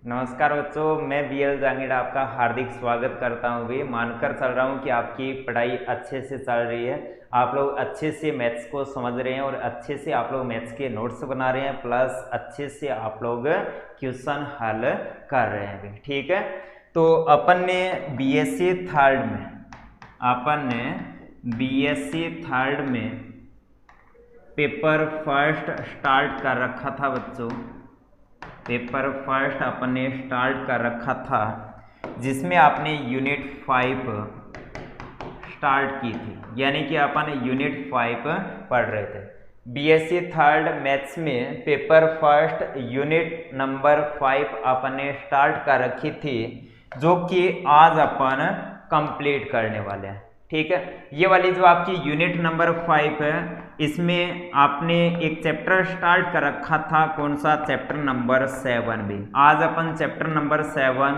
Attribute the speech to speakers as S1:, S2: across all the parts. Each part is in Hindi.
S1: नमस्कार बच्चों, मैं बीएल जांगीड़ा आपका हार्दिक स्वागत करता हूँ। भी मानकर चल रहा हूँ कि आपकी पढ़ाई अच्छे से चल रही है। आप लोग अच्छे से मैथ्स को समझ रहे हैं और अच्छे से आप लोग मैथ्स के नोट्स बना रहे हैं, प्लस अच्छे से आप लोग क्वेश्चन हल कर रहे हैं भी। ठीक है, तो अपन ने बीएससी थर्ड में पेपर फर्स्ट स्टार्ट कर रखा था बच्चों। पेपर फर्स्ट अपन ने स्टार्ट कर रखा था, जिसमें आपने यूनिट 5 स्टार्ट की थी, यानी कि अपन यूनिट 5 पढ़ रहे थे। बीएससी थर्ड मैथ्स में पेपर फर्स्ट यूनिट नंबर 5 अपन ने स्टार्ट कर रखी थी, जो कि आज अपन कंप्लीट करने वाले हैं। ठीक है, ये वाली जो आपकी यूनिट नंबर 5 है, इसमें आपने एक चैप्टर स्टार्ट कर रखा था। कौन सा? चैप्टर नंबर 7 भी। आज अपन चैप्टर नंबर 7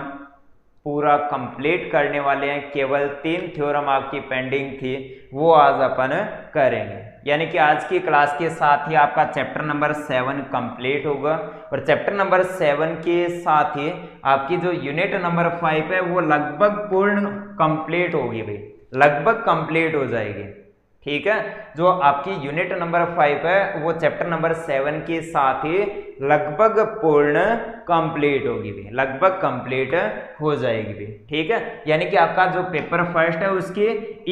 S1: पूरा कंप्लीट करने वाले हैं। केवल 3 थ्योरम आपकी पेंडिंग थी, वो आज अपन करेंगे। यानी कि आज की क्लास के साथ ही आपका चैप्टर नंबर 7 कंप्लीट होगा, और चैप्टर नंबर 7 के साथ ही आपकी जो यूनिट नंबर 5 है वो लगभग पूर्ण कंप्लीट होगी भाई, लगभग कंप्लीट हो जाएगी। ठीक है, जो आपकी यूनिट नंबर 5 है वो चैप्टर नंबर 7 के साथ ही लगभग पूर्ण कंप्लीट होगी भी, लगभग कंप्लीट हो जाएगी भी। ठीक है, यानी कि आपका जो पेपर फर्स्ट है उसकी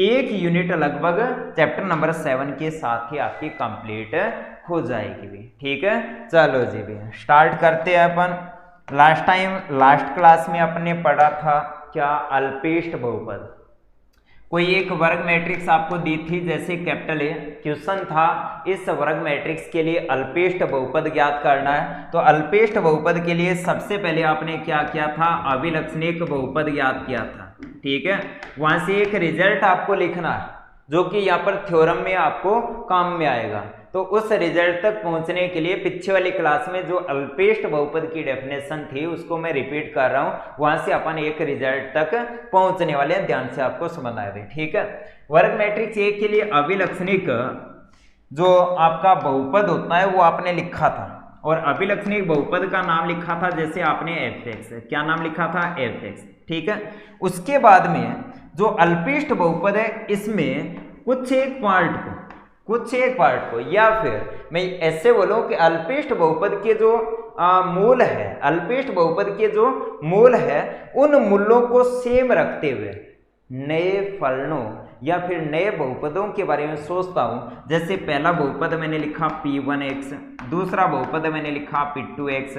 S1: एक यूनिट लगभग चैप्टर नंबर 7 के साथ ही आपकी कंप्लीट हो जाएगी भी। ठीक है, चलो जी भी स्टार्ट करते हैं अपन। लास्ट क्लास में अपने पढ़ा था क्या? अल्पिष्ट बहुपद। कोई एक वर्ग मैट्रिक्स आपको दी थी, जैसे कैपिटल ए। क्वेश्चन था इस वर्ग मैट्रिक्स के लिए अल्पिष्ट बहुपद ज्ञात करना है। तो अल्पिष्ट बहुपद के लिए सबसे पहले आपने क्या किया था? अभिलक्षणिक बहुपद ज्ञात किया था। ठीक है, वहां से एक रिजल्ट आपको लिखना है, जो कि यहाँ पर थ्योरम में आपको काम में आएगा। तो उस रिजल्ट तक पहुंचने के लिए पिछले वाली क्लास में जो अल्पिष्ट बहुपद की डेफिनेशन थी उसको मैं रिपीट कर रहा हूं, वहां से अपन एक रिजल्ट तक पहुंचने वाले हैं। ध्यान से आपको समझना है। ठीक है, वर्ग मैट्रिक्स ए के लिए अभिलक्षणिक जो आपका बहुपद होता है वो आपने लिखा था, और अभिलक्षणिक बहुपद का नाम लिखा था जैसे आपने एफ। क्या नाम लिखा था? एफ। ठीक है, उसके बाद में जो अल्पिष्ट बहुपद है इसमें कुछ एक पार्ट को या फिर मैं ऐसे बोलूं कि अल्पिष्ट बहुपद के जो मूल है, अल्पिष्ट बहुपद के जो मूल है उन मूलों को सेम रखते हुए नए फलनों या फिर नए बहुपदों के बारे में सोचता हूं। जैसे पहला बहुपद मैंने लिखा P1x, दूसरा बहुपद मैंने लिखा P2x,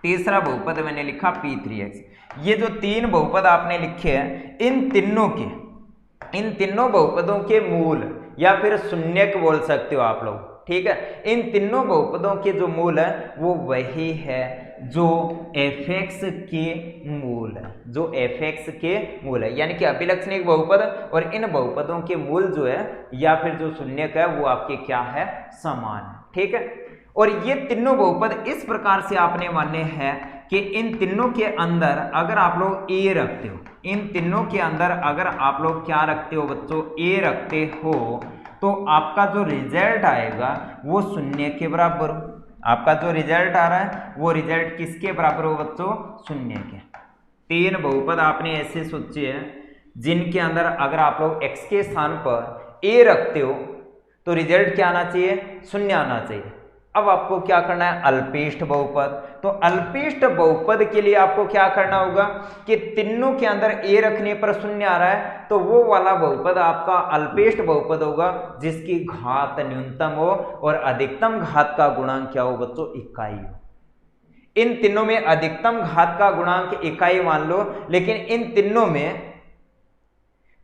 S1: तीसरा बहुपद मैंने लिखा P3x। ये जो 3 बहुपद आपने लिखे हैं, इन तीनों बहुपदों के मूल या फिर शून्यक बोल सकते हो आप लोग। ठीक है, इन तीनों बहुपदों के जो मूल है वो वही है जो fx के मूल है, यानी कि अभिलक्षणिक बहुपद और इन बहुपदों के मूल जो है या फिर जो शून्यक है वो आपके क्या है? समान है। ठीक है, और ये तीनों बहुपद इस प्रकार से आपने माने हैं कि इन तीनों के अंदर अगर आप लोग ए रखते हो, इन तीनों के अंदर अगर आप लोग क्या रखते हो बच्चों? ए रखते हो, तो आपका जो रिजल्ट आएगा वो शून्य के बराबर हो। आपका जो रिजल्ट आ रहा है वो रिजल्ट किसके बराबर हो बच्चों? शून्य के। 3 बहुपद आपने ऐसे सोचे हैं जिनके अंदर अगर आप लोग x के स्थान पर ए रखते हो तो रिजल्ट क्या आना चाहिए? शून्य आना चाहिए। अब आपको क्या करना है? अल्पिष्ट बहुपद। तो अल्पिष्ट बहुपद के लिए आपको क्या करना होगा कि तीनों के अंदर ए रखने पर शून्य आ रहा है, तो वो वाला बहुपद आपका अल्पिष्ट बहुपद होगा जिसकी घात न्यूनतम हो और अधिकतम घात का गुणांक क्या हो बच्चों? इकाई हो। इन तीनों में अधिकतम घात का गुणांक इकाई मान लो, लेकिन इन तीनों में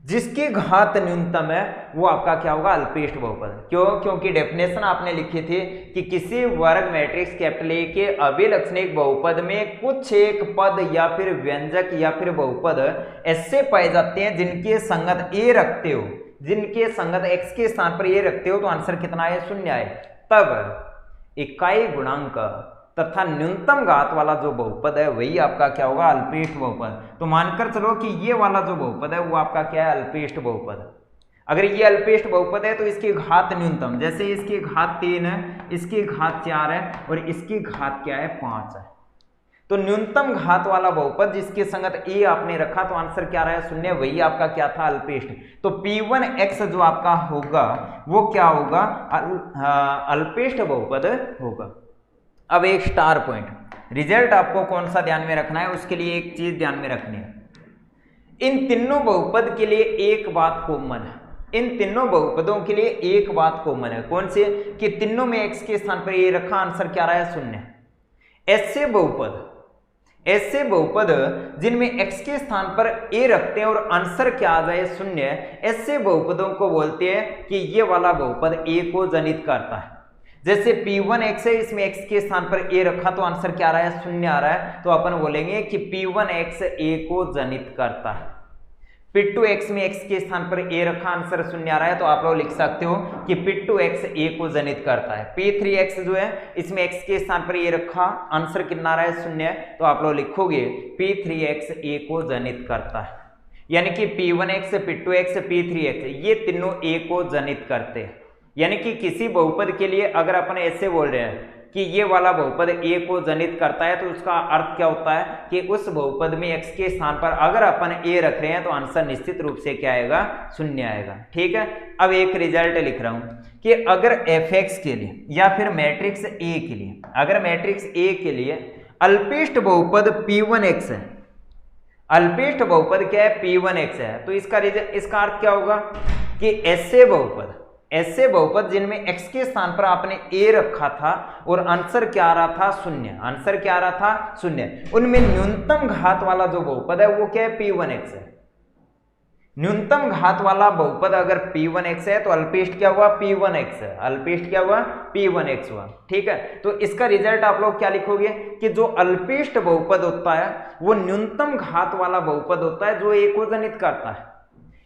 S1: जिसकी घात न्यूनतम है वो आपका क्या होगा? अल्पिष्ट बहुपद। क्यों? क्योंकि डेफिनेशन आपने लिखी थी कि किसी वर्ग मैट्रिक्स कैपिटल ए के अभिलक्षणिक बहुपद में कुछ एक पद या फिर व्यंजक या फिर बहुपद ऐसे पाए जाते हैं जिनके संगत ए रखते हो, जिनके संगत x के स्थान पर ए रखते हो, तो आंसर कितना है? शून्य आए। तब इकाई गुणांक तथा न्यूनतम घात वाला जो बहुपद है वही आपका क्या होगा? अल्पिष्ट बहुपद। तो मानकर चलो कि ये वाला जो बहुपद है वो आपका क्या है? अल्पिष्ट बहुपद। अगर ये अल्पिष्ट बहुपद है तो इसकी घात न्यूनतम, जैसे इसकी घात 3 है, इसकी घात 4 है और इसकी घात क्या है? 5 है। तो न्यूनतम घात वाला बहुपद जिसके संगत ए आपने रखा तो आंसर क्या रहा है 0, वही आपका क्या था अल्पेष्ट। तो P1x जो आपका होगा वो क्या होगा अल्पेष्ट बहुपद होगा। अब एक स्टार पॉइंट, रिजल्ट आपको कौन सा ध्यान में रखना है, उसके लिए एक चीज ध्यान में रखनी है, इन तीनों बहुपद के लिए एक बात कॉमन है, इन तीनों बहुपदों के लिए एक बात कॉमन है, कौन से, कि तीनों में x के स्थान पर ए रखा, आंसर क्या रहा है 0। ऐसे बहुपद जिनमें x के स्थान पर a रखते हैं और आंसर क्या आ जाए 0, ऐसे बहुपदों को बोलते हैं कि ये वाला बहुपद a को जनित करता है। जैसे P1x है, इसमें x के स्थान पर a रखा तो आंसर क्या आ रहा है 0 आ रहा है, तो अपन बोलेंगे कि P1x a को जनित करता है। P2x में x के स्थान पर a रखा, आंसर 0 आ रहा है, तो आप लोग लिख सकते हो कि P2x a को जनित करता है। P3x जो है इसमें x के स्थान पर a रखा, आंसर कितना आ रहा है 0, तो आप लोग लिखोगे P3x a को जनित करता है। यानी कि P1x, P2x, P3x ये तीनों a को जनित करते हैं। यानी कि किसी बहुपद के लिए अगर अपन ऐसे बोल रहे हैं कि ये वाला बहुपद a को जनित करता है, तो उसका अर्थ क्या होता है कि उस बहुपद में x के स्थान पर अगर अपन a रख रहे हैं तो आंसर निश्चित रूप से क्या आएगा 0 आएगा। ठीक है, अब एक रिजल्ट लिख रहा हूं कि अगर fx के लिए या फिर मैट्रिक्स a के लिए, अगर मैट्रिक्स a के लिए अल्पेष्ट बहुपद P1x है, अल्पेष्ट बहुपद क्या है P1x है, तो इसका अर्थ क्या होगा कि ऐसे बहुपद जिनमें x के स्थान पर आपने a रखा था और आंसर क्या आ रहा था 0, आंसर क्या आ रहा था 0, उनमें न्यूनतम घात वाला जो बहुपद है वो क्या है P1x है। न्यूनतम घात वाला बहुपद अगर P1x है तो अल्पेष्ट क्या हुआ P1x है, अल्पेष्ट क्या हुआ P1x हुआ। ठीक है, तो इसका रिजल्ट आप लोग क्या लिखोगे कि जो अल्पेष्ट बहुपद होता है वो न्यूनतम घात वाला बहुपद होता है जो a को जनित करता है।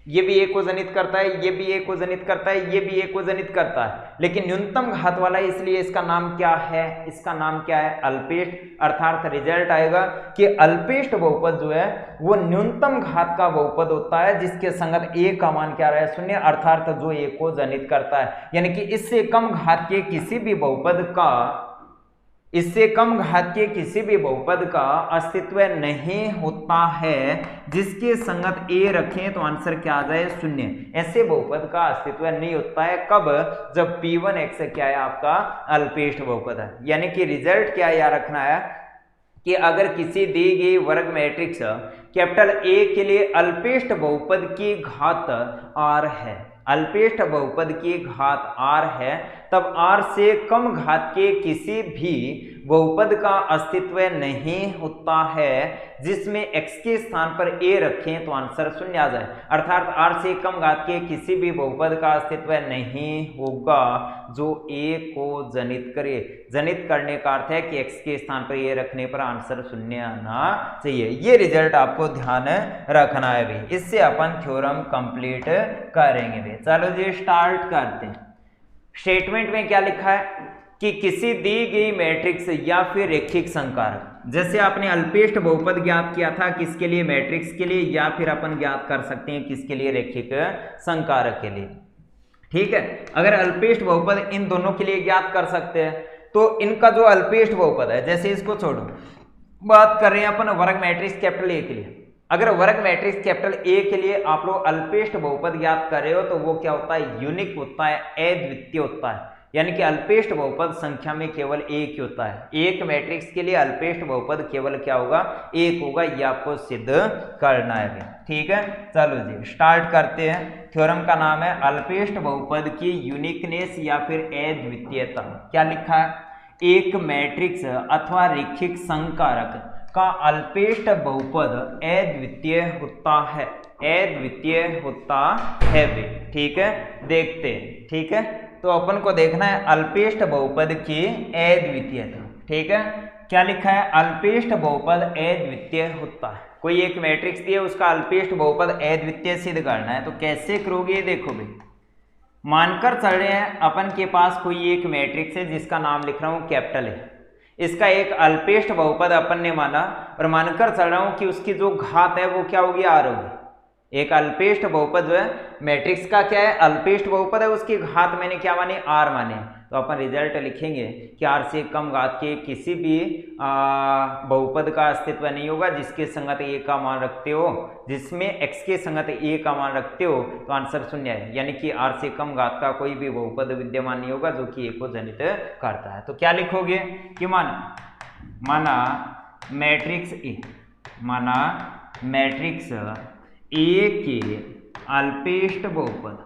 S1: ये भी a को जनित करता है, ये भी a को जनित करता है, ये भी a को जनित करता है, लेकिन न्यूनतम घात वाला है, इसलिए इसका नाम क्या है, इसका नाम क्या है अल्पेष्ट। अर्थात रिजल्ट आएगा कि अल्पेष्ट बहुपद जो है वो न्यूनतम घात का बहुपद होता है जिसके संगत a का मान क्या रहा है 0, अर्थात जो a को जनित करता है। यानी कि इससे कम घात के किसी भी बहुपद का, इससे कम घात के किसी भी बहुपद का अस्तित्व नहीं होता है जिसके संगत a रखें तो आंसर क्या आ जाए 0। ऐसे बहुपद का अस्तित्व नहीं होता है, कब, जब P1x क्या है आपका अल्पेष्ट बहुपद है। यानी कि रिजल्ट क्या याद रखना है कि अगर किसी दी गई वर्ग मैट्रिक्स कैपिटल A के लिए अल्पेष्ट बहुपद की घात r है, अल्पेष्ट बहुपद की घात r है, तब r से कम घात के किसी भी बहुपद का अस्तित्व नहीं होता है जिसमें x के स्थान पर a रखें तो आंसर 0 आ जाए। अर्थात r से कम घात के किसी भी बहुपद का अस्तित्व नहीं होगा जो a को जनित करे। जनित करने का अर्थ है कि x के स्थान पर a रखने पर आंसर 0 आना चाहिए। ये रिजल्ट आपको ध्यान रखना है भी। इससे अपन थ्योरम कंप्लीट करेंगे भी। चलो जी स्टार्ट करते हैं। स्टेटमेंट में क्या लिखा है कि किसी दी गई मैट्रिक्स या फिर रेखिक संकारक, जैसे आपने अल्पेष्ट बहुपद ज्ञात किया था किसके लिए, मैट्रिक्स के लिए, या फिर अपन ज्ञात कर सकते हैं किसके लिए, रेखिक संकारक के लिए। ठीक है, अगर अल्पेष्ट बहुपद इन दोनों के लिए ज्ञात कर सकते हैं तो इनका जो अल्पेष्ट बहुपद है, जैसे इसको छोड़ो, बात कर रहे हैं अपन वर्ग मैट्रिक्स कैपिटल ए के लिए। अगर वर्ग मैट्रिक्स कैपिटल ए के लिए आप लोग अल्पेष्ट बहुपद ज्ञात कर रहे हो तो वो क्या होता है, यूनिक होता है, अद्वितीय होता है। यानी कि अल्पेष्ट बहुपद संख्या में केवल एक ही होता है। एक मैट्रिक्स के लिए अल्पेष्ट बहुपद केवल क्या होगा, एक होगा। ये आपको सिद्ध करना है। ठीक है, चलो जी स्टार्ट करते हैं। थ्योरम का नाम है अल्पेष्ट बहुपद की यूनिकनेस या फिर अद्वितीयता। क्या लिखा है, एक मैट्रिक्स अथवा रेखिक संकारक का अल्पेष्ट बहुपद अद्वितीय होता है, अद्वितीय होता है भी। ठीक है, देखते हैं। ठीक है, तो अपन को देखना है अल्पेष्ट बहुपद की अद्वितीयता। ठीक है, क्या लिखा है, अल्पेष्ट बहुपद अद्वितीय होता है। कोई एक मैट्रिक्स दिया, उसका अल्पेष्ट बहुपद अद्वितीय सिद्ध करना है, तो कैसे करोगे, देखो भाई। मानकर चल रहे हैं अपन के पास कोई एक मैट्रिक्स है जिसका नाम लिख रहा हूं कैपिटल है, इसका एक अल्पेष्ट बहुपद अपन ने माना और मानकर चल रहा हूं कि उसकी जो घात है वो क्या होगी, r होगी। एक अल्पेष्ट बहुपद जो है मैट्रिक्स का क्या है, अल्पेष्ट बहुपद है, उसकी घात मैंने क्या मानी, r माने, तो अपन रिजल्ट लिखेंगे कि r से कम घात के किसी भी बहुपद का अस्तित्व नहीं होगा जिसके संगत a का मान रखते हो, जिसमें x के संगत a का मान रखते हो, तो आंसर शून्य है। यानी कि r से कम घात का कोई भी बहुपद विद्यमान नहीं होगा जो कि a को जनित करता है। तो क्या लिखोगे कि माना मैट्रिक्स A, माना मैट्रिक्स A के अल्पिष्ट बहुपद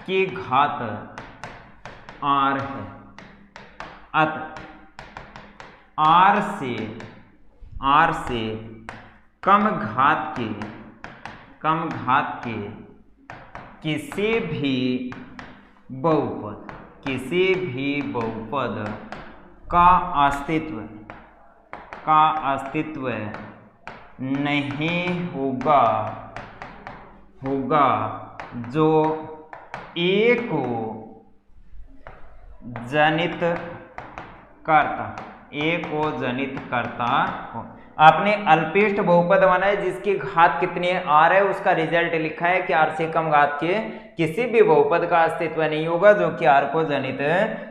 S1: की घात r है, अतः r से कम घात के किसी भी बहुपद का अस्तित्व नहीं होगा जो a को जनित करता हो। आपने अल्पिष्ट बहुपद माना है जिसकी घात कितनी है, r है, उसका रिजल्ट लिखा है कि r से कम घात के किसी भी बहुपद का अस्तित्व नहीं होगा जो कि r को जनित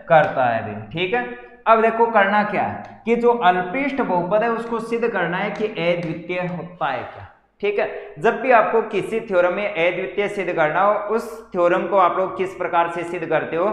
S1: करता है भी। ठीक है, अब देखो करना क्या है कि जो अल्पिष्ट बहुपद है उसको सिद्ध करना है कि अद्वितीय होता है क्या। ठीक है, जब भी आपको किसी थ्योरम में अद्वितीय सिद्ध करना हो, उस थ्योरम को आप लोग किस प्रकार से सिद्ध करते हो,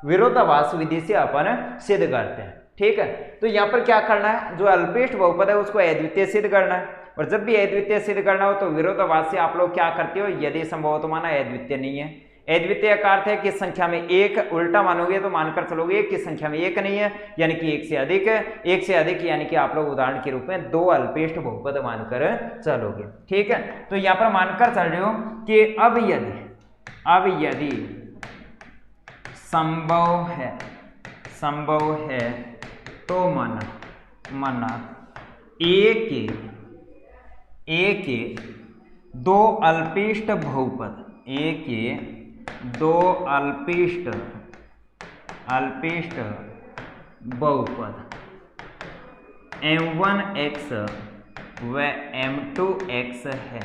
S1: विरोधाभास विधि से अपन सिद्ध करते हैं। ठीक है, तो यहाँ पर क्या करना है, जो अल्पिष्ट बहुपद है उसको अद्वितीय सिद्ध करना है, और जब भी अद्वितीय सिद्ध करना हो तो विरोधाभास से आप लोग क्या करते हो, यदि संभव हो तो माना अद्वितीय नहीं है। अद्वितीय का अर्थ है कि संख्या में एक, उल्टा मानोगे तो मानकर चलोगे कि संख्या में एक नहीं है, यानी कि एक से अधिक है, एक से अधिक यानी कि आप लोग उदाहरण के रूप में दो अल्पिष्ट बहुपद मानकर चलोगे। ठीक है, तो यहाँ पर मानकर चल रहे हो कि अब यदि संभव है तो माना a के दो अल्पिष्ट बहुपद, a के दो अल्पिष्ट बहुपद m1x व m2x है।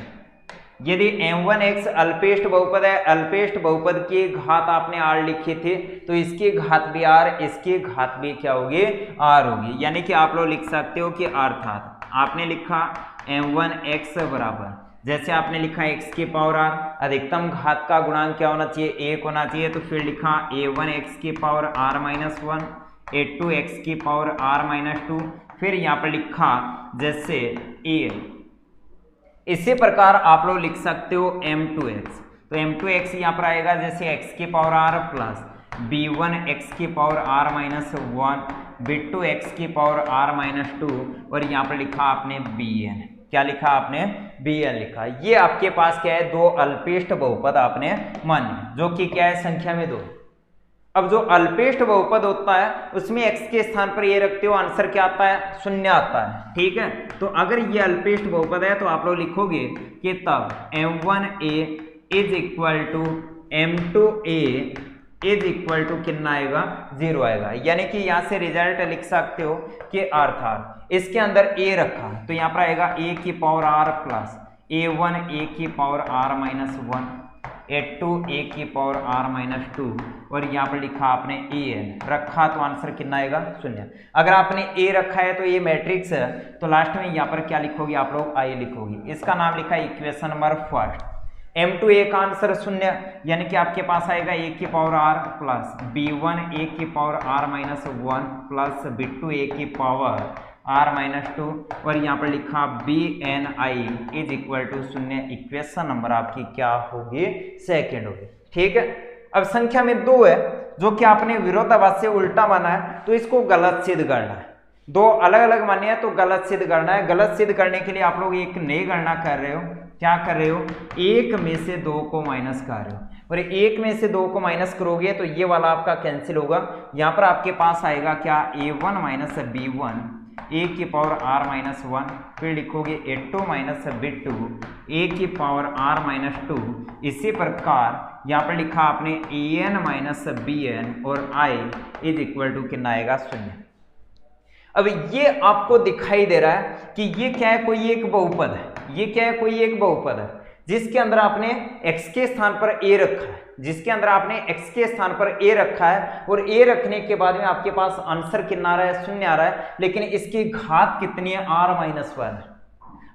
S1: यदि m1x अल्पिष्ट बहुपद है, अल्पिष्ट बहुपद की घात आपने r लिखी थी, तो इसकी घात भी r, इसकी घात भी क्या होगी, r होगी। यानी कि आप लोग लिख सकते हो कि अर्थात आपने लिखा m1x बराबर, जैसे आपने लिखा x की पावर r, अधिकतम घात का गुणांक क्या होना चाहिए, 1 होना चाहिए, तो फिर लिखा a1x की पावर r-1, a2x की पावर r-2, फिर यहाँ पर लिखा जैसे a। इसी प्रकार आप लोग लिख सकते हो m2x, तो m2x यहाँ पर आएगा जैसे x की पावर r प्लस b1x की पावर r-1, b2x की पावर r-2, और यहाँ पर लिखा आपने bn। क्या लिखा आपने, bn लिखा। ये आपके पास क्या है, दो अल्पिष्ट बहुपद आपने माने, जो कि क्या है, संख्या में 2। अब जो अल्पिष्ट बहुपद होता है उसमें x के स्थान पर ये रखते हो, आंसर क्या आता है, 0 आता है। ठीक है, तो अगर ये अल्पिष्ट बहुपद है तो आप लोग लिखोगे कि तब m1a is equal to m2a is equal to कितना आएगा, 0 आएगा। यानी कि यहाँ से रिजल्ट लिख सकते हो कि अर्थात इसके अंदर a रखा, तो यहाँ पर आएगा a की power r plus a1 a की पावर r-1, a2 a की पावर r-2, और यहाँ पर लिखा आपने an रखा, तो आंसर कितना आएगा, 0। अगर आपने a रखा है तो ये मैट्रिक्स है, तो लास्ट में यहाँ पर क्या लिखोगे आप लोग, i लिखोगे। इसका नाम लिखा है इक्वेशन नंबर फर्स्ट। m2a का आंसर 0, यानी कि आपके पास आएगा a की power r plus b1 a की power r-1 plus b2 a की पावर r-2, और यहाँ पर लिखा bni is equal to 0। Equation number आपकी क्या होगी, सेकेंड होगी। ठीक है, अब संख्या में 2 है जो कि आपने विरोधाभास से उल्टा माना है, तो इसको गलत सिद्ध करना है। दो अलग अलग माने हैं तो गलत सिद्ध करना है। गलत सिद्ध करने के लिए आप लोग एक नई गणना कर रहे हो। क्या कर रहे हो, 1 में से 2 को माइनस कर रहे हो, और 1 में से 2 को माइनस करोगे तो ये वाला आपका कैंसिल होगा। यहाँ पर आपके पास आएगा क्या, a1 माइनस b1 a की पावर r-1, फिर लिखोगे a2 माइनस b2 a की पावर r-2। इसी प्रकार यहाँ पर लिखा आपने an माइनस bn, और i इज इक्वल टू कितना आएगा, 0। अब ये आपको दिखाई दे रहा है कि ये क्या है, कोई एक बहुपद है। ये क्या है, कोई एक बहुपद है जिसके अंदर आपने x के स्थान पर a रखा है, जिसके अंदर आपने x के स्थान पर a रखा है, और a रखने के बाद में आपके पास आंसर कितना आ रहा है, 0 आ रहा है, लेकिन इसकी घात कितनी है, r-1 है।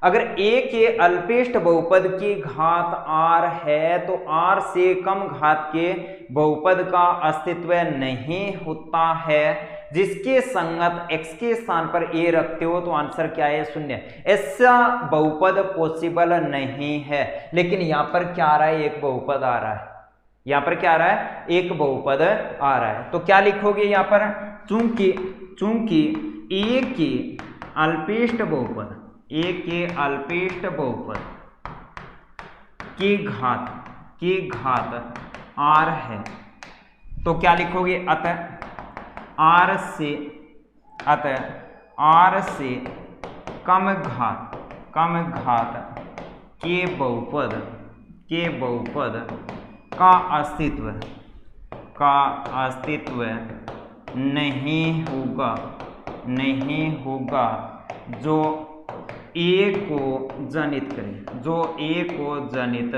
S1: अगर a के अल्पेष्ट बहुपद की घात r है तो r से कम घात के बहुपद का अस्तित्व नहीं होता है। जिसके संगत x के स्थान पर a रखते हो तो आंसर क्या है, 0। ऐसा बहुपद पॉसिबल नहीं है, लेकिन यहां पर क्या आ रहा है, एक बहुपद आ रहा है, यहां पर क्या आ रहा है, एक बहुपद आ रहा है। तो क्या लिखोगे यहां पर, चूंकि a के अल्पेष्ट बहुपद, a के अल्पेष्ट बहुपद की घात r है, तो क्या लिखोगे, अतः r से कम घात के बहुपद का अस्तित्व नहीं होगा जो a को जनित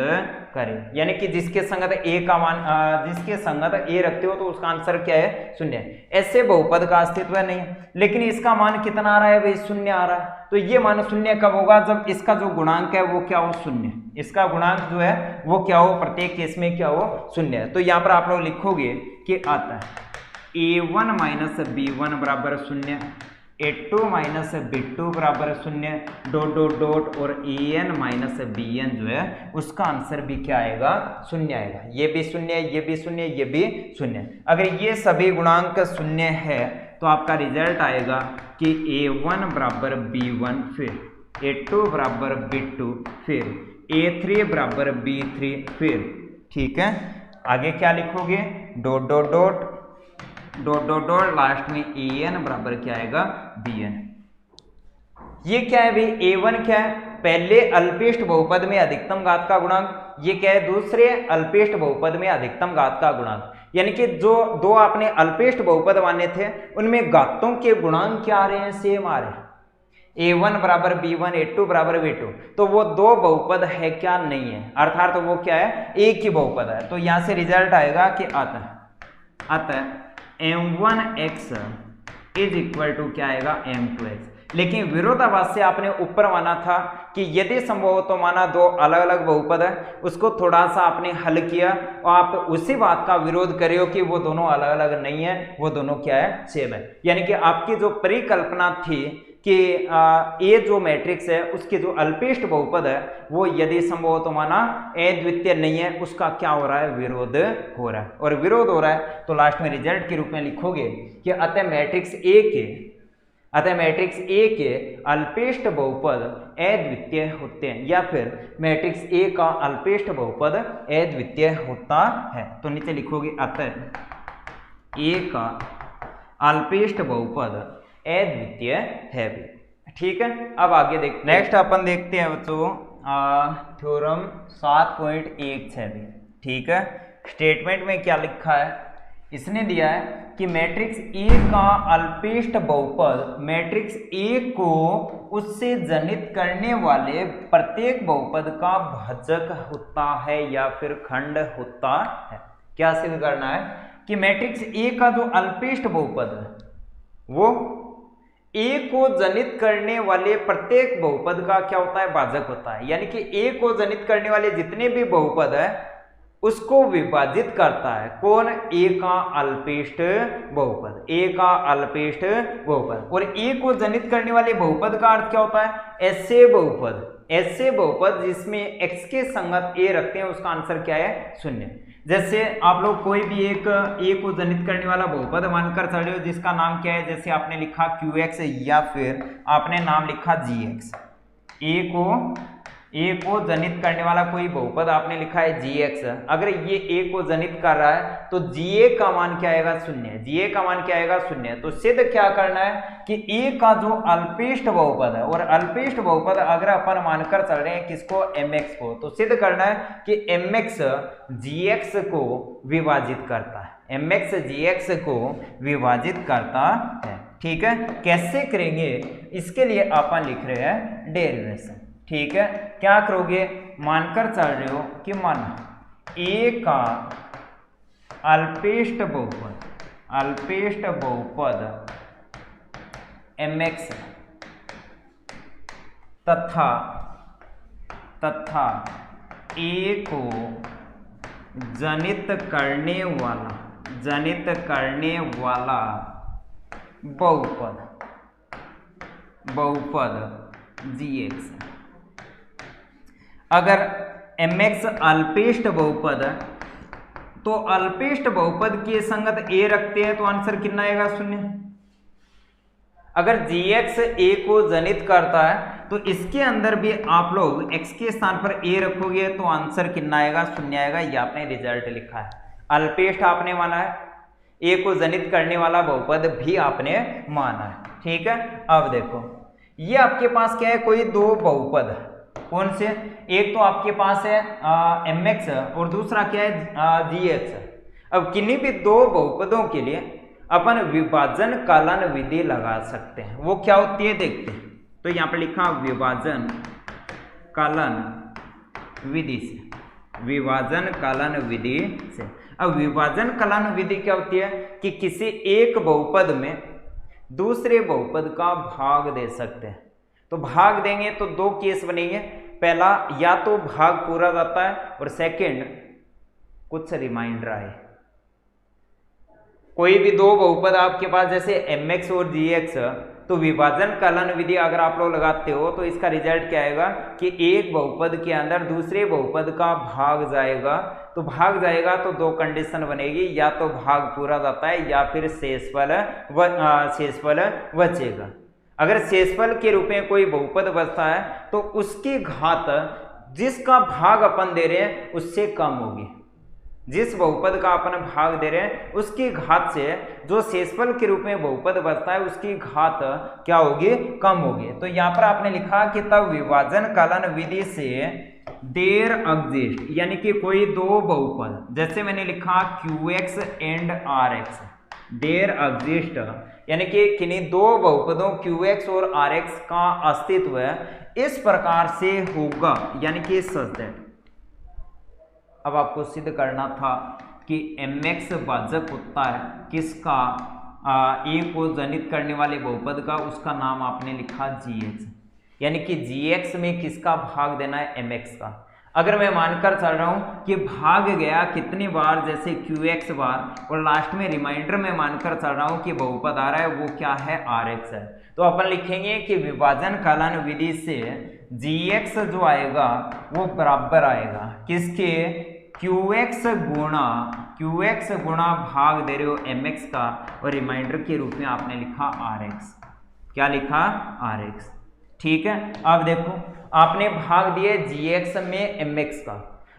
S1: करे, यानी कि जिसके संगत a रखते हो तो उसका आंसर क्या है, 0 है। ऐसे बहुपद का अस्तित्व नहीं, लेकिन इसका मान कितना आ रहा है भाई, 0 आ रहा है। तो ये मान 0 कब होगा, जब इसका जो गुणांक है वो क्या हो, 0। इसका गुणांक जो है वो क्या हो, प्रत्येक केस में क्या हो, 0 है। तो यहाँ पर आप लोग लिखोगे कि अतः a1 माइनस b1 बराबर 0, a2 माइनस b2 बराबर 0, डॉट डॉट डॉट, और an माइनस bn जो है उसका आंसर भी क्या आएगा, 0 आएगा। ये भी 0 है, ये भी 0 है, ये भी 0 है। अगर ये सभी गुणांक 0 है तो आपका रिजल्ट आएगा कि a1 बराबर b1, फिर a2 बराबर b2, फिर a3 बराबर b3, फिर ठीक है। आगे क्या लिखोगे, dot dot dot dot dot dot, last में an बराबर क्या आएगा, bn। ये क्या है भाई, a1 क्या है, पहले अल्पेष्ट बहुपद में अधिकतम घात का गुणांक, ये क्या है, दूसरे अल्पेष्ट बहुपद में अधिकतम घात का गुणांक। यानी कि जो दो आपने अल्पेष्ट बहुपद माने थे उनमें घातों के गुणांक क्या आ रहे हैं, सेम आ रहे हैं, a1 बराबर b1, a2 बराबर b2। तो वो दो बहुपद है क्या, नहीं है, अर्थात तो वो क्या है, एक ही बहुपद है। तो यहां से रिजल्ट आएगा कि अतः m1x इज इक्वल टू क्या आएगा, m2x। लेकिन विरोधाभास से आपने ऊपर माना था कि यदि संभव हो तो माना दो अलग अलग बहुपद है, उसको थोड़ा सा आपने हल किया और आप उसी बात का विरोध कर रहे हो कि वो दोनों अलग अलग नहीं है, वो दोनों क्या है, सेम है। यानी कि आपकी जो परिकल्पना थी कि ए जो मैट्रिक्स है उसके जो अल्पेष्ट बहुपद है वो यदि संभव हो तो माना अद्वितीय नहीं है, उसका क्या हो रहा है, विरोध हो रहा है। और विरोध हो रहा है तो लास्ट में रिजल्ट के रूप में लिखोगे कि अतः मैट्रिक्स ए के अल्पेष्ट बहुपद अद्वितीय होते हैं, या फिर मैट्रिक्स ए का अल्पेष्ट बहुपद अद्वितीय होता है। तो नीचे लिखोगे अतः ए का अल्पेष्ट बहुपद अद्वितीय है भी, ठीक है। अब आगे देख, नेक्स्ट अपन देखते हैं बच्चों थ्योरम 7.16 भी, ठीक है। स्टेटमेंट में क्या लिखा है, इसने दिया है कि मैट्रिक्स ए का अल्पेष्ट बहुपद मैट्रिक्स ए को उससे जनित करने वाले प्रत्येक बहुपद का भाजक होता है या फिर खंड होता है। क्या सिद्ध करना है कि मैट्रिक्स ए का जो अल्पेष्ट बहुपद है वो ए को जनित करने वाले प्रत्येक बहुपद का क्या होता है, भाजक होता है। यानी कि ए को जनित करने वाले जितने भी बहुपद है उसको विभाजित करता है कौन, ए का अल्पेष्ट बहुपद, ए का अल्पेष्ट बहुपद। और ए को जनित करने वाले बहुपद का अर्थ क्या होता है, ऐसे बहुपद जिसमें x के संगत ए रखते हैं उसका आंसर क्या है, 0। जैसे आप लोग कोई भी एक ए को जनित करने वाला बहुपद मानकर चल रहे हो जिसका नाम क्या है, जैसे आपने लिखा qx या फिर आपने नाम लिखा gx। ए को जनित करने वाला कोई बहुपद आपने लिखा है gx, अगर ये ए को जनित कर रहा है तो ga का मान क्या आएगा, 0। ga का मान क्या आएगा, 0। तो सिद्ध क्या करना है कि ए का जो अल्पेष्ट बहुपद है, और अल्पेष्ट बहुपद अगर अपन मानकर चल रहे हैं किसको, mx को, तो सिद्ध करना है कि mx gx को विभाजित करता है, mx gx को विभाजित करता है, ठीक है। कैसे करेंगे, इसके लिए अपन लिख रहे हैं डेरिवेशन, ठीक है, क्या करोगे, मानकर चल रहे हो कि मान ए का अल्पेष्ट बहुपद mx तथा ए को जनित करने वाला बहुपद gx। अगर mx अल्पेष्ट बहुपद है तो अल्पेष्ट बहुपद के संगत a रखते हैं तो आंसर कितना आएगा, 0। अगर gx a को जनित करता है तो इसके अंदर भी आप लोग x के स्थान पर a रखोगे तो आंसर कितना आएगा, 0 आएगा। ये आपने रिजल्ट लिखा है, अल्पेष्ट आपने माना है, a को जनित करने वाला बहुपद भी आपने माना है, ठीक है। अब देखो ये आपके पास क्या है, कोई दो बहुपद है, कौन से, एक तो आपके पास है mx और दूसरा क्या है gx। अब किन्हीं भी दो बहुपदों के लिए अपन विभाजन कलन विधि लगा सकते हैं, वो क्या होती है देखते हैं। तो यहाँ पे लिखा विभाजन कलन विधि से, अब विभाजन कलन विधि क्या होती है कि किसी एक बहुपद में दूसरे बहुपद का भाग दे सकते हैं। तो भाग देंगे तो दो केस बनेंगे, पहला या तो भाग पूरा जाता है और सेकंड कुछ रिमाइंडर आए। कोई भी दो बहुपद आपके पास जैसे mx और gx, तो विभाजन कलन विधि अगर आप लोग लगाते हो तो इसका रिजल्ट क्या आएगा कि एक बहुपद के अंदर दूसरे बहुपद का भाग जाएगा, तो भाग जाएगा तो दो कंडीशन बनेगी, या तो भाग पूरा जाता है या फिर शेषफल बचेगा। अगर शेषफल के रूप में कोई बहुपद बचता है तो उसकी घात जिसका भाग अपन दे रहे हैं उससे कम होगी, जिस बहुपद का अपन भाग दे रहे हैं उसकी घात से जो शेषफल के रूप में बहुपद बचता है उसकी घात क्या होगी, कम होगी। तो यहाँ पर आपने लिखा कि तब विभाजन कलन विधि से देयर एग्जिस्ट, यानी कि कोई दो बहुपद, जैसे मैंने लिखा qx and rx, there exist, यानी कि किन्हीं दो बहुपदों qx और rx का अस्तित्व इस प्रकार से होगा, यानी कि सच दैट। अब आपको सिद्ध करना था कि mx भाजक होता है किसका, a को जनित करने वाले बहुपद का, उसका नाम आपने लिखा gx, यानी कि gx में किसका भाग देना है, mx का। अगर मैं मानकर चल रहा हूं कि भाग गया कितनी बार, जैसे qx बार, और लास्ट में रिमाइंडर में मानकर चल रहा हूं कि बहुपद आ रहा है वो क्या है, rx है, तो अपन लिखेंगे कि विभाजन कलन विधि से gx जो आएगा वो बराबर आएगा किसके, qx गुणा भाग दे रहे हो mx का, और रिमाइंडर के रूप में आपने लिखा rx, क्या लिखा, rx, ठीक है। अब देखो आपने भाग दिए gx में mx का,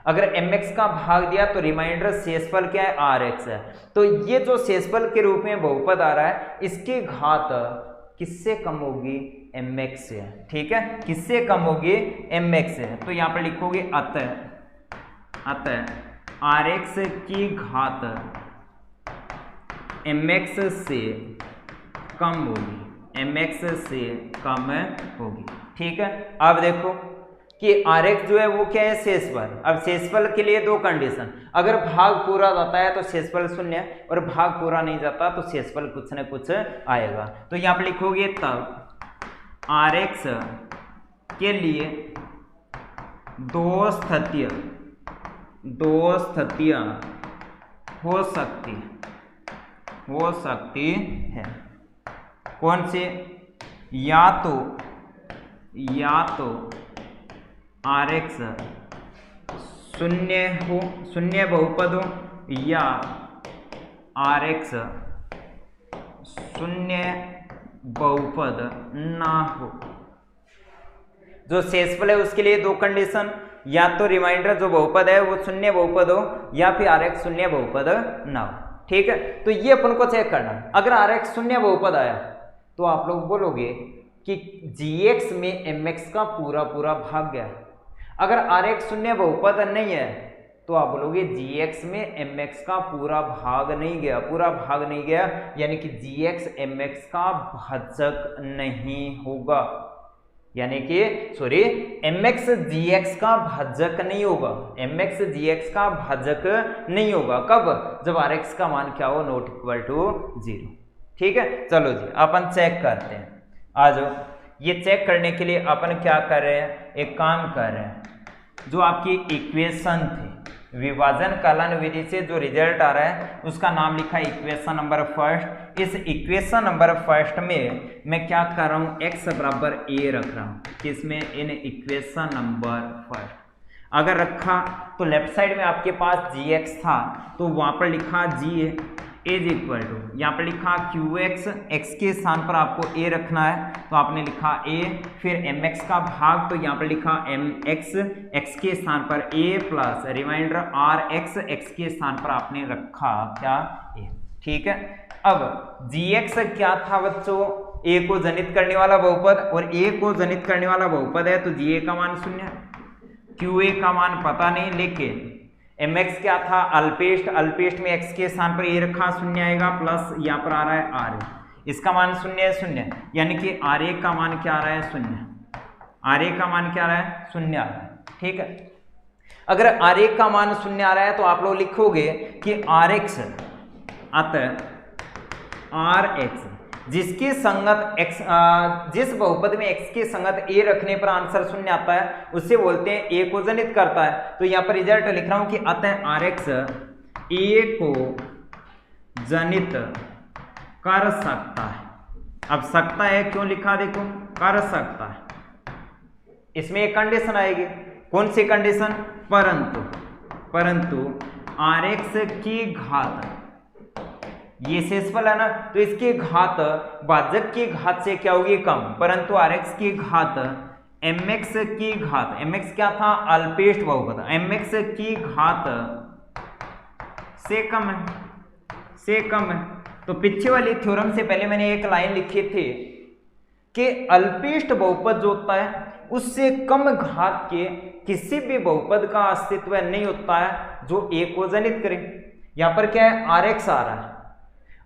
S1: अगर mx का भाग दिया तो रिमाइंडर शेषफल क्या है, rx है, तो ये जो शेषफल के रूप में बहुपद आ रहा है इसकी घात किससे कम होगी, mx से, ठीक है, किससे कम होगी, mx से। तो यहाँ पर लिखोगे अतः rx की घात mx से कम होगी, ठीक है। अब देखो कि rx जो है वो क्या है, शेषफल। अब शेषफल के लिए दो कंडीशन, अगर भाग पूरा जाता है तो शेषफल 0 और भाग पूरा नहीं जाता तो शेषफल कुछ न कुछ आएगा। तो यहाँ पे लिखोगे तब rx के लिए दो स्थितियां हो सकती है, कौन से, या तो rx शून्य बहुपद हो या rx शून्य बहुपद ना हो। जो शेषफल है उसके लिए दो कंडीशन, या तो रिमाइंडर जो बहुपद है वो शून्य बहुपद हो या फिर rx शून्य बहुपद ना हो, ठीक है। तो ये अपन को चेक करना, अगर rx शून्य बहुपद आया तो आप लोग बोलोगे कि gx में mx का पूरा भाग गया। अगर rx शून्य बहुपद नहीं है तो आप बोलोगे gx में mx का पूरा भाग नहीं गया, यानी कि gx mx का भाजक नहीं होगा, यानी कि सॉरी mx gx का भाजक नहीं होगा, mx gx का भाजक नहीं होगा। कब? जब rx का मान क्या हो, नॉट इक्वल टू 0। ठीक है, चलो जी अपन चेक करते हैं। आ जाओ, ये चेक करने के लिए अपन क्या कर रहे हैं, एक काम कर रहे हैं, जो आपकी इक्वेशन थी विभाजन कलन विधि से जो रिजल्ट आ रहा है उसका नाम लिखा है इक्वेशन नंबर फर्स्ट। इस इक्वेशन नंबर फर्स्ट में मैं क्या कर रहा हूं, x बराबर a रख रहा हूं, किसमें, इन इक्वेशन नंबर फर्स्ट। अगर रखा तो लेफ्ट साइड में आपके पास gx था तो वहां पर लिखा g इज इक्वल टू, यहाँ पर लिखा qx, x के स्थान पर आपको a रखना है तो आपने लिखा a, फिर mx का भाग तो यहाँ पर लिखा mx, x के स्थान पर a plus remainder rx, x के स्थान पर आपने रखा क्या, a। ठीक है, अब gx क्या था बच्चों, a को जनित करने वाला बहुपद, और a को जनित करने वाला बहुपद है तो ga का मान 0 है, qa का मान पता नहीं, लेकिन mx क्या था, अल्पेष्ट, अल्पेष्ट में x के स्थान पर a रखा, 0 आएगा, प्लस यहाँ पर आ रहा है ra, इसका मान 0 है, 0, यानी कि ra का मान क्या आ रहा है, 0, ra का मान क्या आ रहा है, 0 आ रहा है। ठीक है, अगर ra का मान 0 आ रहा है तो आप लोग लिखोगे कि rx अतः rx जिसकी संगत x, जिस बहुपद में x के संगत a रखने पर आंसर 0 आता है उससे बोलते हैं a को जनित करता है। तो यहाँ पर रिजल्ट लिख रहा हूं कि अतः rx a को जनित कर सकता है। अब सकता है क्यों लिखा, देखो कर सकता है, इसमें एक कंडीशन आएगी, कौन सी कंडीशन, परंतु rx की घात, ये शेषफल है ना, तो इसकी घात भाजक की घात से क्या होगी, कम, परंतु rx की घात mx की घात, mx क्या था, अल्पेष्ट बहुपद, mx की घात से कम है, से कम है। तो पीछे वाली थ्योरम से पहले मैंने एक लाइन लिखी थी कि अल्पेष्ट बहुपद जो होता है उससे कम घात के किसी भी बहुपद का अस्तित्व नहीं होता है जो a को जनित करे। यहां पर क्या है, rx आ रहा है,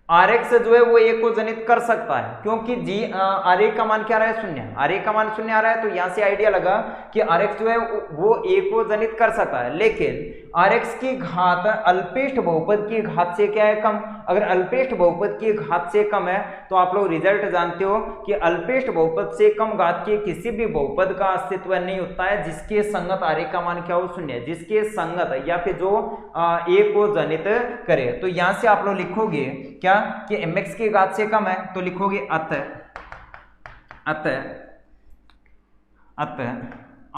S1: rx जो है वो a को जनित कर सकता है, क्योंकि ra का मान क्या रहा है, 0, ra का मान 0 आ रहा है, तो यहां से आइडिया लगा कि rx जो है वो a को जनित कर सकता है। लेकिन rx की घात अल्पेष्ट बहुपद की घात से क्या है, कम। अगर अल्पेष्ट बहुपद की घात से कम है तो आप लोग रिजल्ट जानते हो कि अल्पेष्ट बहुपद से कम घात के किसी भी बहुपद का अस्तित्व नहीं होता है जिसके संगत ra का मान क्या हो, 0, जिसके संगत या फिर जो a को जनित करे। तो यहां से आप लोग लिखोगे क्या कि mx की घात से कम है, तो लिखोगे अतः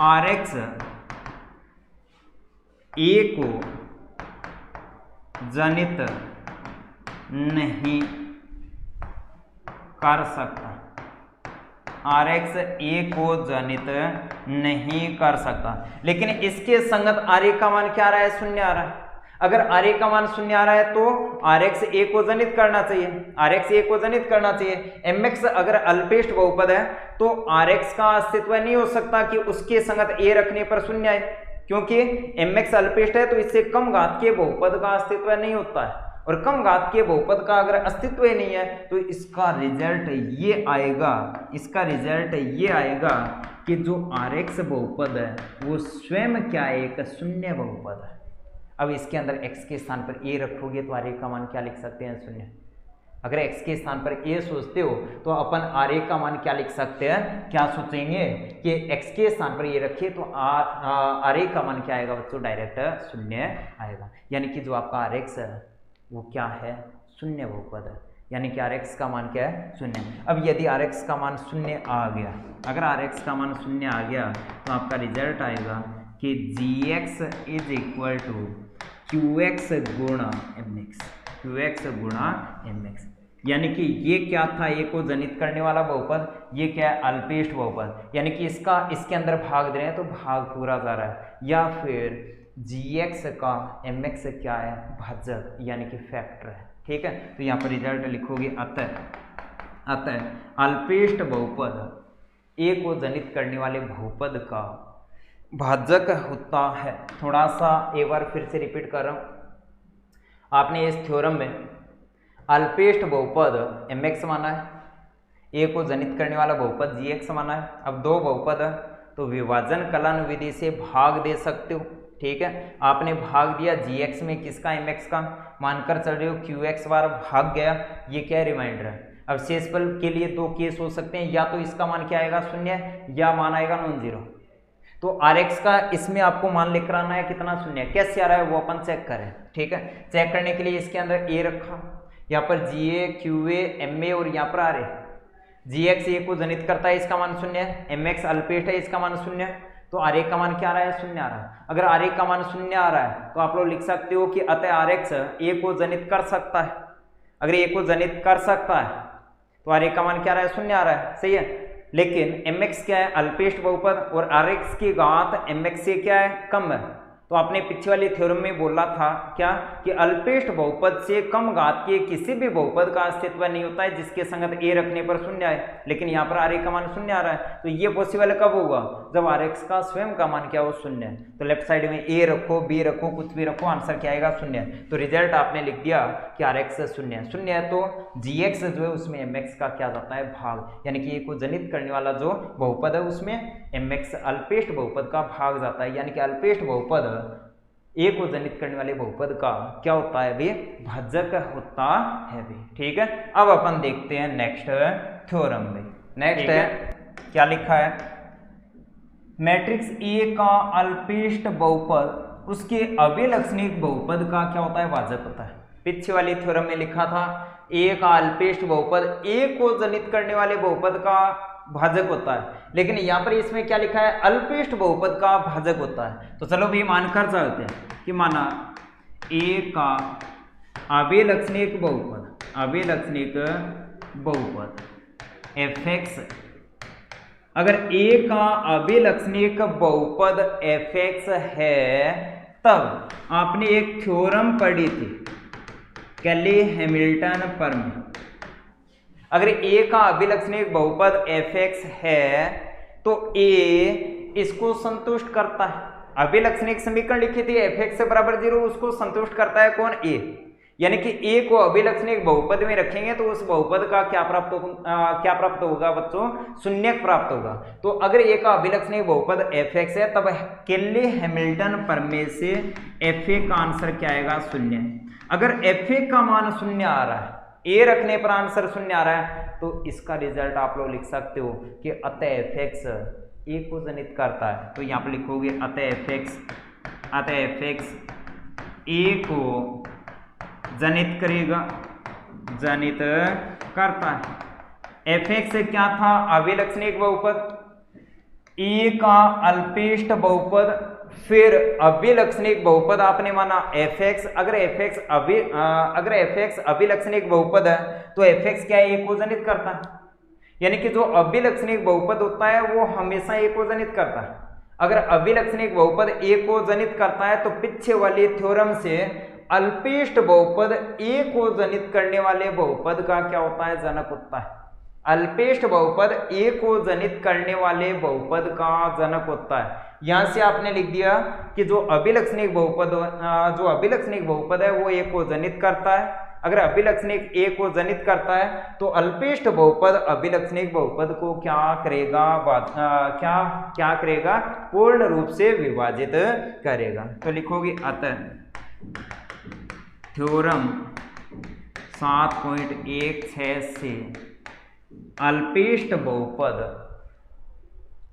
S1: rx a को जनित नहीं कर सकता, rx a को जनित नहीं कर सकता। लेकिन इसके संगत ra का मान क्या आ रहा है, 0 आ रहा है। अगर ra का मान 0 आ रहा है तो rx a को जनित करना चाहिए, rx a को जनित करना चाहिए। mx अगर अल्पेष्ट बहुपद है तो rx का अस्तित्व नहीं हो सकता कि उसके संगत a रखने पर 0 आए, क्योंकि mx अल्पेष्ट है तो इससे कम घात के बहुपद का अस्तित्व नहीं होता है, और कम घात के बहुपद का अगर अस्तित्व ही नहीं है तो इसका रिजल्ट ये आएगा, इसका रिजल्ट ये आएगा कि जो rx बहुपद है वो स्वयं क्या है, एक शून्य बहुपद है। अब इसके अंदर x के स्थान पर a रखोगे तो ra का मान क्या लिख सकते हैं, 0। अगर x के स्थान पर a सोचते हो तो अपन ra का मान क्या लिख सकते हैं, क्या सोचेंगे कि x के स्थान पर a रखिए तो ra का मान क्या आएगा बच्चों, डायरेक्ट 0 आएगा। यानी कि जो आपका rx है वो क्या है, शून्य बहुपद है, यानी कि rx का मान क्या है, 0। अब यदि rx का मान 0 आ गया, अगर rx का मान 0 आ गया तो आपका रिजल्ट आएगा कि gx is equal to qx गुणा mx, qx गुणा mx। यानी कि ये क्या था, a को जनित करने वाला बहुपद, ये क्या है, अल्पेष्ट बहुपद, यानी कि इसके अंदर भाग दे रहे हैं तो भाग पूरा जा रहा है, या फिर gx का mx क्या है, भाजक यानी कि फैक्टर है। ठीक है, तो यहाँ पर रिजल्ट लिखोगे अतः अल्पेष्ट बहुपद a को जनित करने वाले बहुपद का भाजक होता है। थोड़ा सा एक बार फिर से रिपीट कर रहा हूं, आपने इस थ्योरम में अल्पेष्ट बहुपद mx माना है, ए को जनित करने वाला बहुपद gx माना है। अब दो बहुपद है तो विभाजन कलन विधि से भाग दे सकते हो, ठीक है। आपने भाग दिया gx में किसका, mx का, मानकर चल रहे हो qx बार भाग गया, ये क्या है, रिमाइंडर है। अब शेषफल के लिए दो केस हो सकते हैं, या तो इसका मान क्या आएगा, शून्य, या मान आएगा नॉन जीरो। तो Rx का इसमें आपको मान लेकर आना है कितना, शून्य। कैसे आ रहा है वो अपन चेक करें, ठीक है। चेक करने के लिए इसके अंदर a रखा, यहाँ पर Ga, Qa, Ma और यहाँ पर Ra। gx a को जनित करता है, इसका मान शून्य है। mx अल्पेट है, इसका मान शून्य है। तो Ra का मान क्या आ रहा है, शून्य आ रहा है। अगर Ra का मान शून्य आ रहा है तो आप लोग लिख सकते हो कि अतः Rx a को जनित कर सकता है। अगर a को जनित कर सकता है तो Ra का मान क्या आ रहा है, शून्य आ रहा है, सही है। लेकिन mx क्या है, अल्पेष्ट बहुपद, और Rx की घात mx से क्या है, कम है। तो आपने पीछे वाली थ्योरम में बोला था क्या, कि अल्पेष्ट बहुपद से कम घात के किसी भी बहुपद का अस्तित्व नहीं होता है जिसके संगत a रखने पर शून्य आए। लेकिन यहाँ पर Ra का मान शून्य आ रहा है, तो ये पॉसिबल कब होगा, जब Rx का स्वयं का मान क्या हो, शून्य। तो लेफ्ट साइड में a रखो, b रखो, कुछ भी रखो, आंसर क्या आएगा, शून्य। तो रिजल्ट आपने लिख दिया कि Rx शून्य है। शून्य है तो gx जो है उसमें mx का क्या जाता है, भाग, यानी कि a को जनित करने वाला जो बहुपद है उसमें mx अल्पेष्ट बहुपद का भाग जाता है, यानी कि अल्पेष्ट बहुपद ए को जनित करने वाले बहुपद का क्या होता है, वे भाजक होता है वे, ठीक है। अब अपन देखते हैं नेक्स्ट थ्योरम में। नेक्स्ट है क्या लिखा है, मैट्रिक्स ए का अल्पेष्ट बहुपद उसके अभिलक्षणिक बहुपद का क्या होता है, भाजक होता है। पीछे वाली थ्योरम में लिखा था ए का अल्पेष्ट बहुपद ए को जनित करने वाले बहुपद का भाजक होता है, लेकिन यहाँ पर इसमें क्या लिखा है, अल्पेष्ट बहुपद का भाजक होता है। तो चलो भी मानकर चलते हैं कि माना ए का अभिलक्षणिक बहुपद, अभिलक्षणिक बहुपद fx, अगर ए का अभिलक्षणिक बहुपद fx है तब आपने एक थ्योरम पढ़ी थी कैली हैमिल्टन प्रमेय। अगर a का अभिलक्षणिक बहुपद fx है तो a इसको संतुष्ट करता है। अभिलक्षणिक समीकरण लिखी थी fx से बराबर 0, उसको संतुष्ट करता है कौन, a। यानी कि a को अभिलक्षणिक बहुपद में रखेंगे तो उस बहुपद का क्या प्राप्त होगा बच्चों, शून्य प्राप्त होगा। तो अगर a का अभिलक्षणिक बहुपद fx है तब कैली हैमिल्टन प्रमेय से fa का आंसर क्या आएगा, शून्य। अगर fa का मान शून्य आ रहा है, a रखने पर आंसर शून्य आ रहा है, तो इसका रिजल्ट आप लोग लिख सकते हो कि अतः fx a को जनित करता है। तो यहाँ पर लिखोगे अतः fx a को जनित करेगा, जनित करता है। fx क्या था, अभिलक्षणिक बहुपद, a का अल्पेष्ट बहुपद, फिर अभिलक्षणिक बहुपद आपने माना fx। अगर fx अभिलक्षणिक बहुपद है तो fx क्या है, a को जनित करता है। यानी कि जो अभिलक्षणिक बहुपद होता है वो हमेशा a को जनित करता है। अगर अभिलक्षणिक बहुपद a को जनित करता है तो पीछे वाली थ्योरम से अल्पेष्ट बहुपद a को जनित करने वाले बहुपद का क्या होता है, जनक होता है। अल्पेष्ट बहुपद a को जनित करने वाले बहुपद का जनक होता है। यहां से आपने लिख दिया कि जो अभिलक्षणिक बहुपद है वो a को जनित करता है। अगर अभिलक्षणिक a को जनित करता है तो अल्पेष्ट बहुपद अभिलक्षणिक बहुपद को क्या करेगा, पूर्ण रूप से विभाजित करेगा। तो लिखोगे अतः थ्योरम 7.16 से अल्पेष्ट बहुपद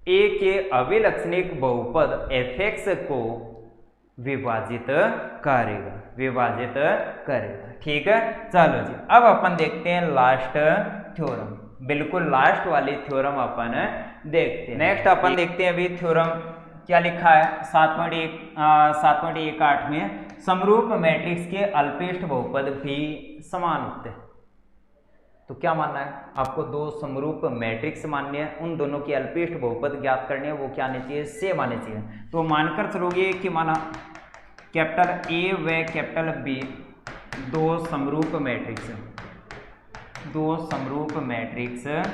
S1: a के अभिलक्षणिक बहुपद fx को विभाजित करेगा, ठीक है। चलो जी, अब अपन देखते हैं लास्ट थ्योरम, बिल्कुल लास्ट वाली थ्योरम अपन देखते हैं। नेक्स्ट अपन देखते हैं अभी थ्योरम क्या लिखा है 7.18 में, समरूप मैट्रिक्स के अल्पेष्ट बहुपद भी समान होते हैं। तो क्या मानना है आपको, दो समरूप मैट्रिक्स मानने हैं, उन दोनों के अल्पेष्ट बहुपद ज्ञात करने हैं, वो क्या आने चाहिए, सेम आने चाहिए। तो मानकर चलोगे कि माना कैपिटल A व कैपिटल B दो समरूप मैट्रिक्स हैं।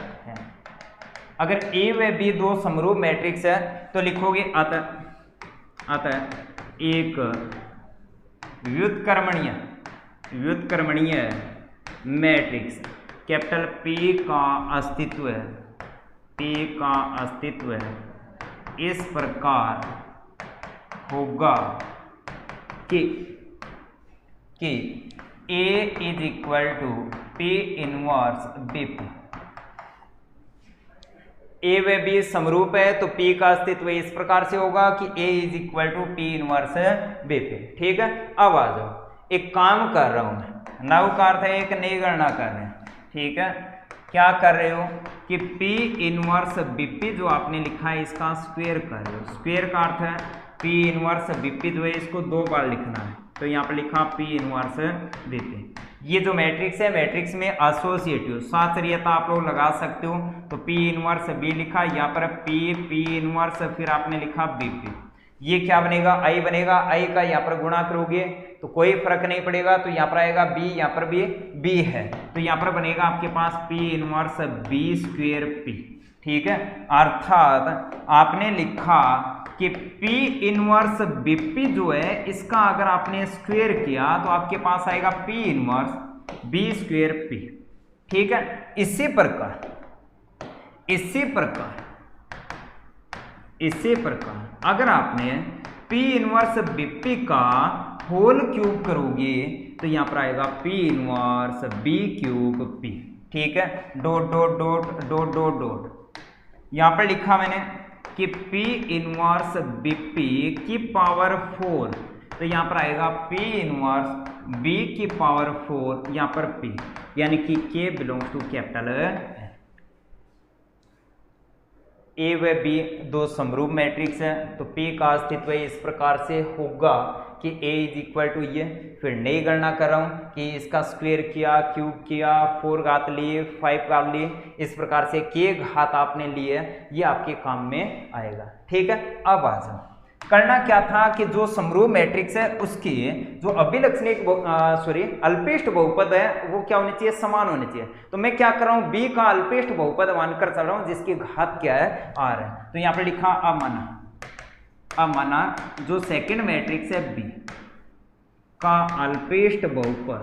S1: अगर A व B दो समरूप मैट्रिक्स है तो लिखोगे अतः एक व्युत्क्रमणीय मैट्रिक्स कैपिटल P का अस्तित्व है, P का अस्तित्व है इस प्रकार होगा कि A is equal to P inverse BP। A व बी समरूप है तो P का अस्तित्व इस प्रकार से होगा कि A is equal to P inverse BP। ठीक है, अब आ जाओ, एक काम कर रहा हूं मैं, नव का अर्थ है एक नई गणना कर रहे हैं। ठीक है, क्या कर रहे हो कि P इनवर्स BP जो आपने लिखा है इसका स्क्वायर कर रहे हो। स्क्वायर का अर्थ है P इनवर्स BP जो है इसको 2 बार लिखना है, तो यहाँ पर लिखा P इनवर्स BP। ये जो मैट्रिक्स है, मैट्रिक्स में एसोसिएटिव साचर्यता आप लोग लगा सकते हो, तो P इनवर्स B लिखा, यहाँ पर P इनवर्स फिर आपने लिखा BP। ये क्या बनेगा, I बनेगा, I का यहाँ पर गुणा करोगे तो कोई फर्क नहीं पड़ेगा, तो यहाँ पर आएगा B, यहाँ पर भी B है, तो यहाँ पर बनेगा आपके पास P inverse B square P। ठीक है, अर्थात आपने लिखा कि P इनवर्स BP जो है इसका अगर आपने स्क्वायर किया तो आपके पास आएगा P inverse B square P। ठीक है, इसी प्रकार अगर आपने P इनवर्स BP का होल क्यूब करोगे तो यहाँ पर आएगा P inverse B cube P। ठीक है, dot dot dot dot dot dot, यहाँ पर लिखा मैंने कि P इनवर्स BP की पावर 4, तो यहाँ पर आएगा P इनवर्स B की पावर 4, यहाँ पर P, यानी कि K belongs to capital A व B दो समरूप मैट्रिक्स है, तो P का अस्तित्व इस प्रकार से होगा कि A इज इक्वल टू ये, फिर नई गणना कर रहा हूँ कि इसका स्क्वायर किया, क्यूब किया, 4 घात लिए, 5 घात लिए, इस प्रकार से K घात आपने लिए, ये आपके काम में आएगा। ठीक है, अब आ जाओ, करना क्या था कि जो समरूप मैट्रिक्स है उसकी जो अभिलक्षणिक अल्पिष्ट बहुपद है वो क्या होनी चाहिए, समान होनी चाहिए। तो मैं क्या कर रहा हूँ, B का अल्पिष्ट बहुपद मानकर चल रहा हूँ जिसकी घात क्या है, R है, तो यहाँ पर लिखा अमाना जो सेकंड मैट्रिक्स है B का अल्पिष्ट बहुपद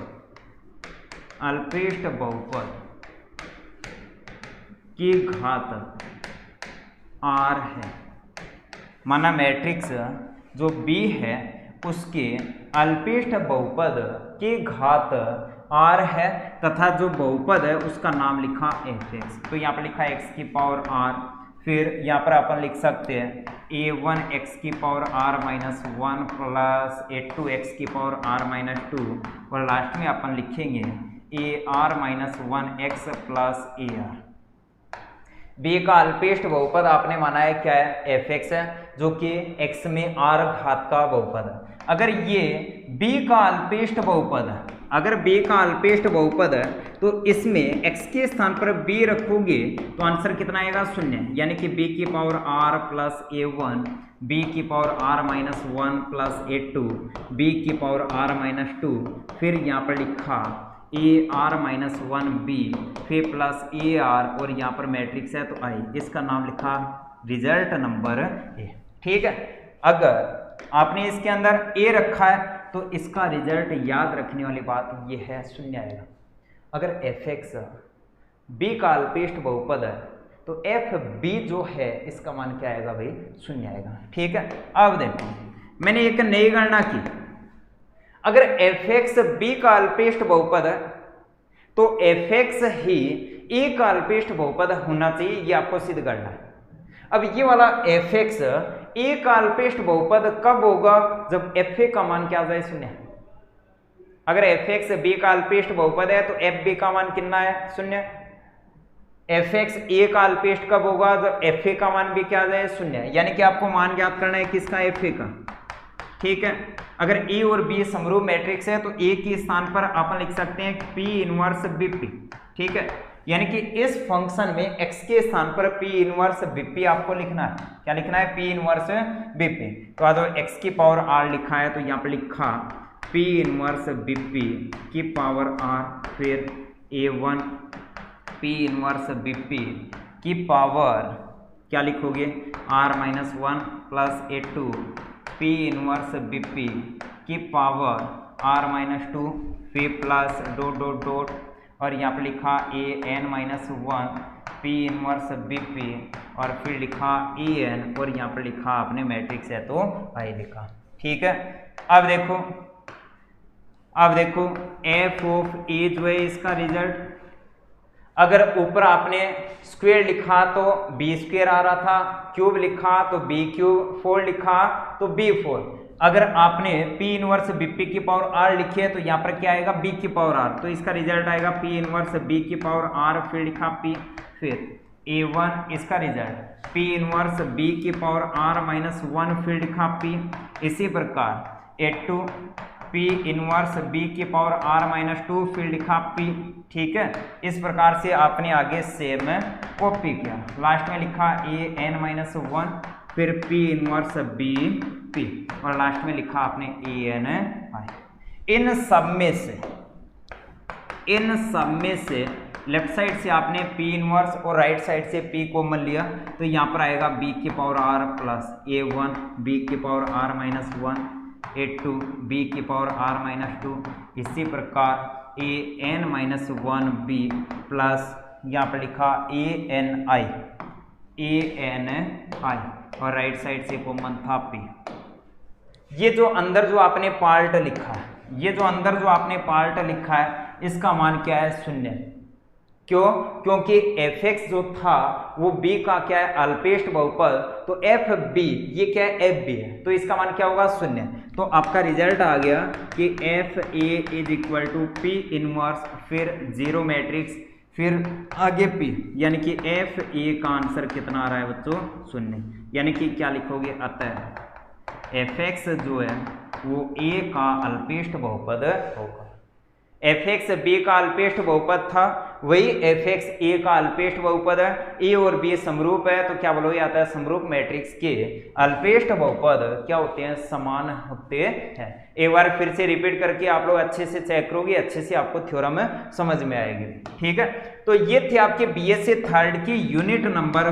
S1: की घात R है, माना मैट्रिक्स जो B है उसके अल्पिष्ट बहुपद की घात R है, तथा जो बहुपद है उसका नाम लिखा fx, तो यहाँ पर लिखा x की पावर R, फिर यहाँ पर अपन लिख सकते हैं a1 x की power r minus 1 plus a2 x की पावर r माइनस 2, और लास्ट में अपन लिखेंगे ar minus 1x plus ar। B का अल्पिष्ट बहुपद आपने माना है क्या है, fx है, जो कि x में r घात का बहुपद है। अगर ये B का अल्पिष्ट बहुपद है, अगर B का अल्पिष्ट बहुपद है तो इसमें x के स्थान पर B रखोगे तो आंसर कितना आएगा, 0, यानी कि B की power r plus a1, B की power r minus 1 plus a2, B की पावर r माइनस 2, फिर यहाँ पर लिखा ar माइनस 1b, फिर प्लस ar, और यहाँ पर मैट्रिक्स है तो i, इसका नाम लिखा रिजल्ट नंबर a। ठीक है, अगर आपने इसके अंदर a रखा है तो इसका रिजल्ट याद रखने वाली बात ये है, 0 आएगा। अगर fx b का अल्पिष्ट बहुपद है तो fb जो है इसका मान क्या आएगा भाई, 0 आएगा। ठीक है, अब देखो मैंने एक नई गणना की, अगर fx b का अल्पिष्ट बहुपद है तो fx ही a का अल्पिष्ट बहुपद होना चाहिए, ये आपको सिद्ध करना है। अब ये वाला fx a का अल्पिष्ट बहुपद कब होगा, जब fa का मान क्या आ जाए, 0। अगर fx b का अल्पिष्ट बहुपद है तो fb का मान कितना है, 0। fx a का अल्पिष्ट कब होगा, जब fa का मान भी क्या आ जाए, 0, यानी कि आपको मान ज्ञात करना है किसका, fa का। ठीक है, अगर A और B समरूप मैट्रिक्स है तो A के स्थान पर अपन लिख सकते हैं P इनवर्स BP। ठीक है, यानी कि इस फंक्शन में x के स्थान पर P इनवर्स BP आपको लिखना है, क्या लिखना है, P इनवर्स BP। तो आज x की पावर R लिखा है तो यहाँ पर लिखा P इनवर्स BP की पावर R, फिर A1 P इनवर्स BP की पावर क्या लिखोगे, R minus 1 plus A2 P inverse BP की पावर R माइनस 2, फिर प्लस डॉट डॉट डॉट, और यहाँ पर लिखा AN-1 P इनवर्स BP और फिर लिखा AN और यहाँ पर लिखा आपने मैट्रिक्स है तो I लिखा। ठीक है, अब देखो f ऑफ A जो है इसका रिजल्ट, अगर ऊपर आपने स्क्वायर लिखा तो बी स्क्वायर आ रहा था, क्यूब लिखा तो बी क्यूब, 4 लिखा तो बी 4। अगर आपने P इनवर्स BP की पावर R लिखी है तो यहाँ पर क्या आएगा B की पावर R, तो इसका रिजल्ट आएगा P इनवर्स B की पावर R, फिर लिखा P, फिर A1 इसका रिजल्ट P इनवर्स B की पावर R-1 फिर लिखा P। इसी प्रकार A2 P इनवर्स B की पावर R-2 फिर लिखा P। ठीक है, इस प्रकार से आपने आगे सेम कॉपी किया, लास्ट में लिखा AN-1 फिर P इनवर्स B P और लास्ट में लिखा आपने AN-I। इन सब में से लेफ्ट साइड से आपने P इनवर्स और राइट साइड से P कॉमन लिया तो यहाँ पर आएगा B की power R plus A1 B की पावर R-1 A2 B की पावर R-2, इसी प्रकार AN-1 B प्लस यहाँ पर लिखा AN-I और राइट साइड से कॉमन था P। ये जो अंदर जो आपने पार्ट लिखा है, इसका मान क्या है? 0। क्यों? क्योंकि fx जो था वो b का क्या है? अल्पेष्ट बहुपद, तो fb ये क्या है? fb है, तो इसका मान क्या होगा? 0। तो आपका रिजल्ट आ गया कि fa is equal to p inverse फिर 0 मैट्रिक्स फिर आगे p, यानी कि fa का आंसर कितना आ रहा है बच्चों? 0। यानी कि क्या लिखोगे? अतः fx जो है वो a का अल्पेष्ट बहुपद होगा। fx b का अल्पेष्ट बहुपद था, वही fx a का अल्पेष्ट बहुपद है। a और b समरूप है, तो क्या बोलोगे? आता है समरूप मैट्रिक्स के अल्पेष्ट बहुपद क्या होते हैं? समान होते हैं। एक बार फिर से रिपीट करके आप लोग अच्छे से चेक करोगे, अच्छे से आपको थ्योरम समझ में आएगी। ठीक है, तो ये थे आपके BSc थर्ड की यूनिट नंबर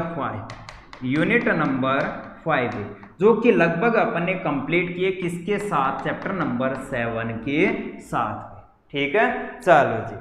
S1: 5 जो कि लगभग अपन ने कंप्लीट किए किसके साथ? चैप्टर नंबर 7 के साथ। ठीक है, चलो जी।